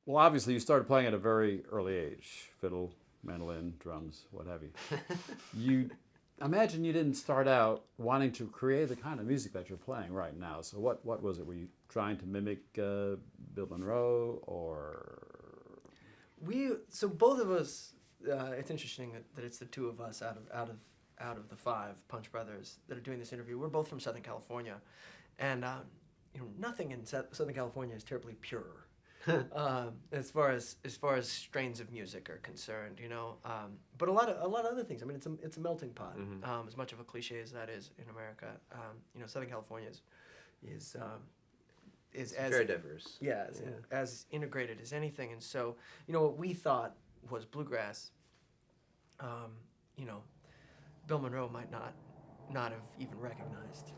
Well, obviously, you started playing at a very early age: fiddle, mandolin, drums, what have you. You imagine you didn't start out wanting to create the kind of music that you're playing right now. So, what was it? Were you trying to mimic Bill Monroe, or So both of us. It's interesting that it's the two of us out of the five Punch Brothers that are doing this interview. We're both from Southern California, and nothing in Southern California is terribly pure. as far as strains of music are concerned, but a lot of other things. I mean, it's a melting pot. As much of a cliche as that is in America, Southern California is as very diverse. Yeah, as integrated as anything. And so, what we thought was bluegrass. Bill Monroe might not have even recognized.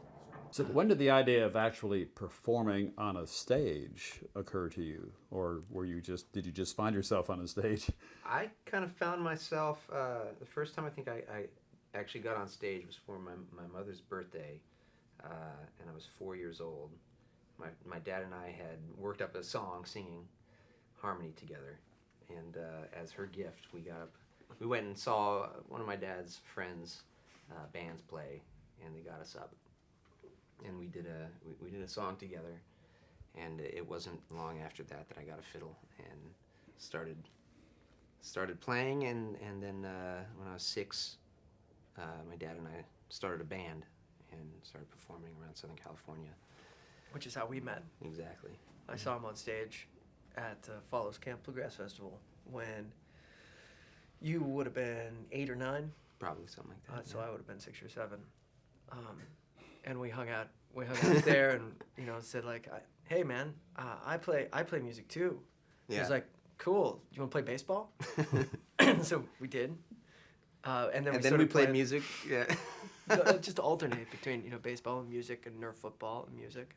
so? When did the idea of actually performing on a stage occur to you, or did you just find yourself on a stage? I kind of found myself, the first time I think I actually got on stage was for my mother's birthday, and I was 4 years old. My dad and I had worked up a song singing harmony together, and as her gift, we went and saw one of my dad's friends' bands play, and they got us up, and we did a song together, and it wasn't long after that I got a fiddle and started playing, and then when I was 6, my dad and I started a band and started performing around Southern California. Which is how we met. Exactly. I saw him on stage at Follows Camp Bluegrass Festival when you would have been 8 or 9. Probably something like that. So I would have been 6 or 7. And we hung out there, and said like, "Hey man, I play music too." Yeah. He was like, "Cool. Do you want to play baseball?" So we did. And then we played music. Yeah. Just to alternate between baseball and music, and Nerf football and music.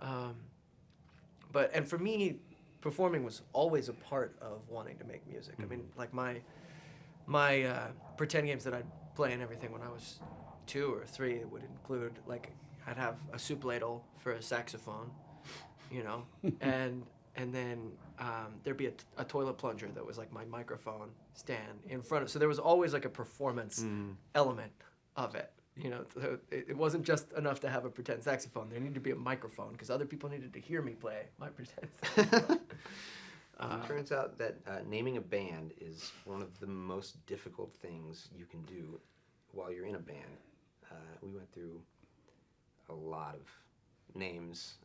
And for me, performing was always a part of wanting to make music. I mean, like my pretend games that I'd play and everything when I was 2 or 3 would include, like, I'd have a soup ladle for a saxophone, and then there'd be a toilet plunger that was like my microphone stand in front of. So there was always like a performance element of it. So it wasn't just enough to have a pretend saxophone. There needed to be a microphone because other people needed to hear me play my pretend saxophone. It turns out that naming a band is one of the most difficult things you can do while you're in a band. We went through a lot of names,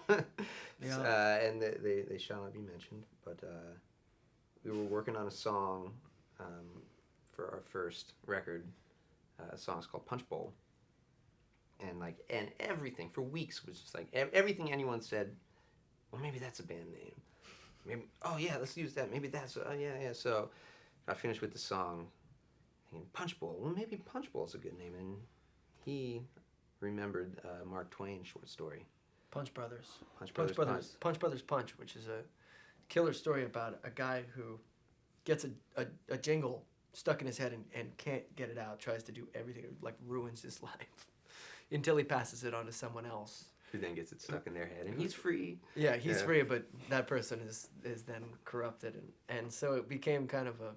and they shall not be mentioned, but we were working on a song for our first record. A song's called Punch Bowl, and everything for weeks was just like everything anyone said. Well, maybe that's a band name. Maybe, oh yeah, let's use that. Maybe that's yeah. So I finished with the song, thinking Punch Bowl. Well, maybe Punch Bowl's a good name, and he remembered Mark Twain's short story. Punch Brothers. Punch Brothers Punch, which is a killer story about a guy who gets a jingle stuck in his head and can't get it out, tries to do everything, like ruins his life until he passes it on to someone else. Who then gets it stuck in their head, and he's free. Yeah, he's free, but that person is then corrupted, and so it became kind of a,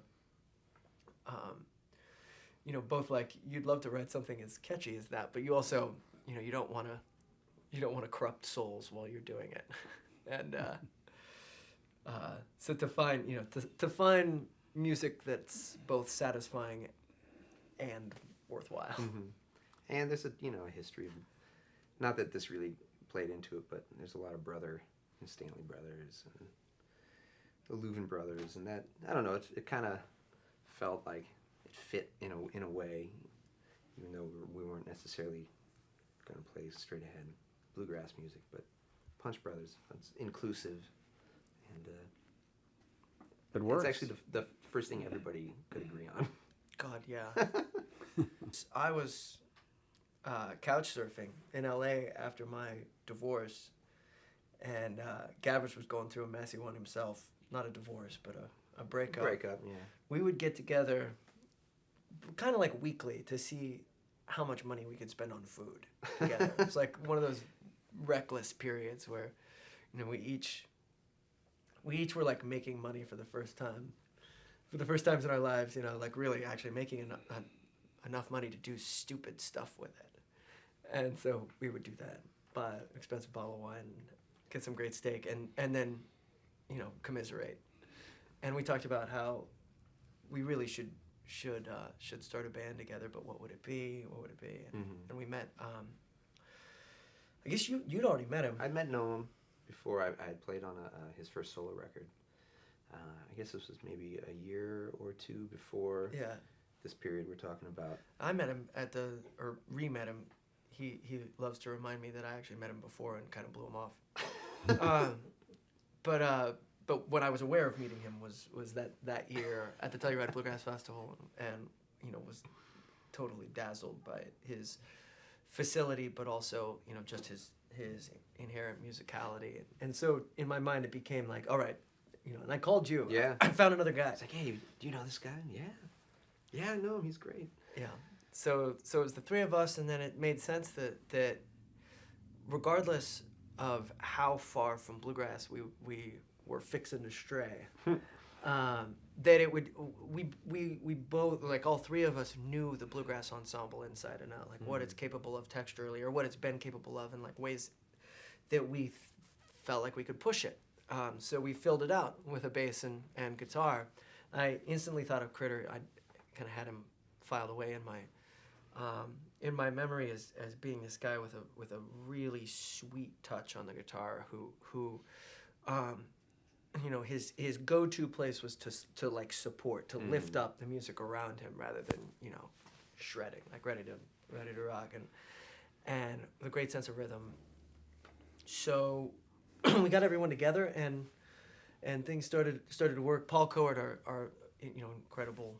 both like you'd love to write something as catchy as that, but you also, you don't want to corrupt souls while you're doing it, and so to find music that's both satisfying and worthwhile. Mm-hmm. And there's a history of, not that this really played into it, but there's a lot of Stanley Brothers and the Louvin Brothers, and that, I don't know, it kind of felt like it fit in a way, even though we weren't necessarily going to play straight ahead bluegrass music, but Punch Brothers, it's inclusive, and It works. it's actually the first thing everybody could agree on. God, yeah. I was couch surfing in LA after my divorce, and Gavris was going through a messy one himself. Not a divorce, but a breakup. Breakup, yeah. We would get together kind of like weekly to see how much money we could spend on food together. It's like one of those reckless periods where, we each we each were like making money for the first time, for the first times in our lives, you know, like really actually making enough money to do stupid stuff with it. And so we would do that, buy an expensive bottle of wine, get some great steak, and then, you know, commiserate. And we talked about how we really should start a band together, but what would it be? What would it be? And we met. I guess you'd already met him. I'd met Noam before I had played on his first solo record. I guess this was maybe a year or two before this period we're talking about. I met him re-met him. He loves to remind me that I actually met him before and kind of blew him off. But when I was aware of meeting him was that year at the Telluride Bluegrass Festival, and you know, was totally dazzled by his facility, but also, you know, just his inherent musicality. And so in my mind it became like, all right, you know, and I called you. Yeah. I found another guy. It's like, hey, do you know this guy? Yeah, I know him. He's great. Yeah. So it was the three of us, and then it made sense that regardless of how far from bluegrass we were fixing to stray, that it would we both, like all three of us, knew the bluegrass ensemble inside and out, like what it's capable of texturally, or what it's been capable of in like ways that we felt like we could push it. So we filled it out with a bass and guitar. I instantly thought of Critter. I kind of had him filed away in my memory as being this guy with a really sweet touch on the guitar, who you know, his go-to place was to like support, to lift up the music around him rather than, you know, shredding, like ready to rock, and with a great sense of rhythm. So we got everyone together, and things started to work. Paul Coart, our you know, incredible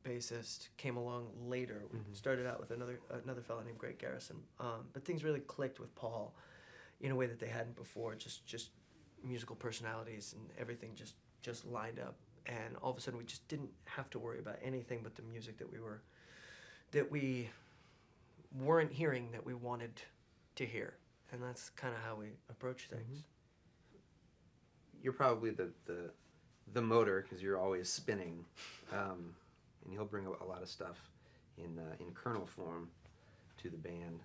bassist, came along later. We started out with another fellow named Greg Garrison, but things really clicked with Paul in a way that they hadn't before. Just musical personalities and everything just lined up, and all of a sudden we just didn't have to worry about anything but the music that we weren't hearing that we wanted to hear, and that's kind of how we approach things. You're probably the motor, because you're always spinning, and he'll bring a lot of stuff in kernel form to the band.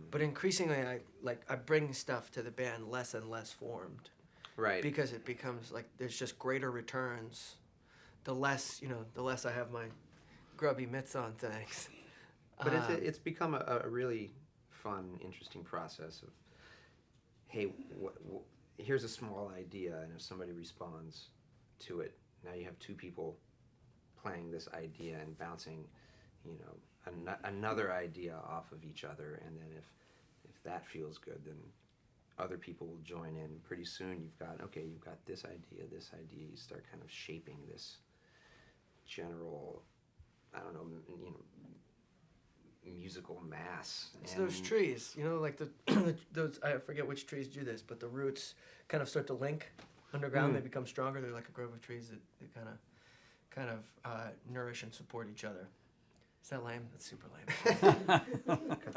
But increasingly, I bring stuff to the band less and less formed. Right. Because it becomes like there's just greater returns. The less I have my grubby mitts on things. But it's become a really fun, interesting process of, hey, here's a small idea, and if somebody responds to it, now you have two people playing this idea and bouncing, you know, another idea off of each other, and then if that feels good, then other people will join in. Pretty soon you've got this idea, you start kind of shaping this general, I don't know, you know, musical mass. It's those trees, you know, like those, I forget which trees do this, but the roots kind of start to link underground. They become stronger. They're like a grove of trees that kind of nourish and support each other. Is that lame? That's super lame.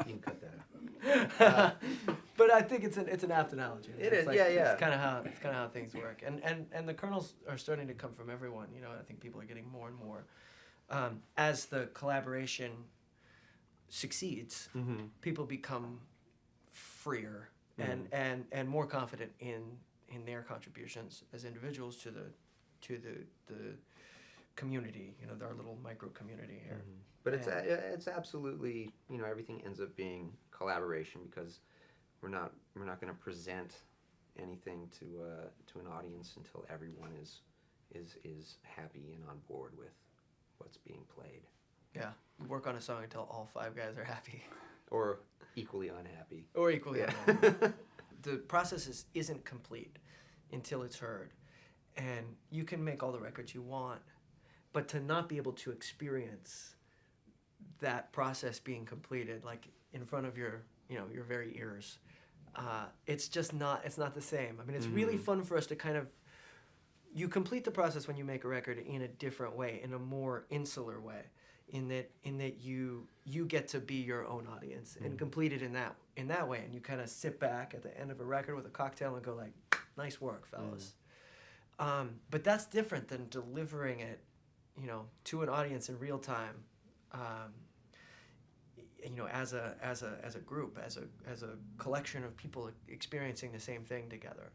You can cut that out. But I think it's an apt analogy. It is, like, yeah. It's kind of how things work, and the kernels are starting to come from everyone. You know, I think people are getting more and more as the collaboration succeeds. People become freer and more confident in their contributions as individuals to the community. You know, our little micro community here. But it's absolutely, you know, everything ends up being collaboration, because we're not going to present anything to an audience until everyone is happy and on board with what's being played. Yeah, work on a song until all five guys are happy, or equally unhappy. Unhappy. The process isn't complete until it's heard, and you can make all the records you want, but to not be able to experience that process being completed, like in front of your very ears, it's not the same. I mean, it's really fun for us to kind of, you complete the process when you make a record in a different way, in a more insular way, in that you get to be your own audience and complete it in that way, and you kind of sit back at the end of a record with a cocktail and go like, Nice work, fellas. But that's different than delivering it, you know, to an audience in real time. You know, as a group, as a collection of people experiencing the same thing together,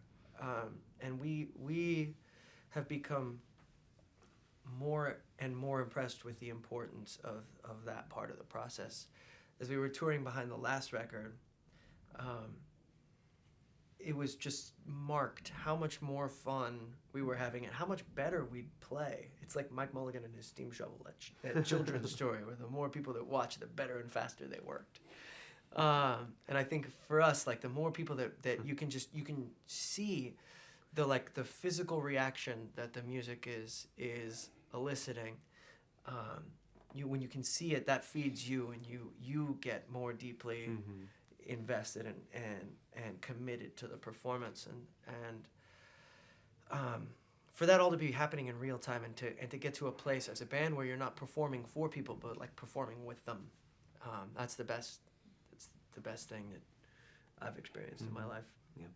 and we have become more and more impressed with the importance of that part of the process. As we were touring behind the last record, it was just marked how much more fun we were having and how much better we'd play. It's like Mike Mulligan and his steam shovel at Children's Story, where the more people that watched, the better and faster they worked. And I think for us, like the more people that you can see the physical reaction that the music is eliciting. When you can see it, that feeds you, and you get more deeply invested and committed to the performance, and for that all to be happening in real time, and to get to a place as a band where you're not performing for people but like performing with them. That's the best thing that I've experienced in my life. Yeah.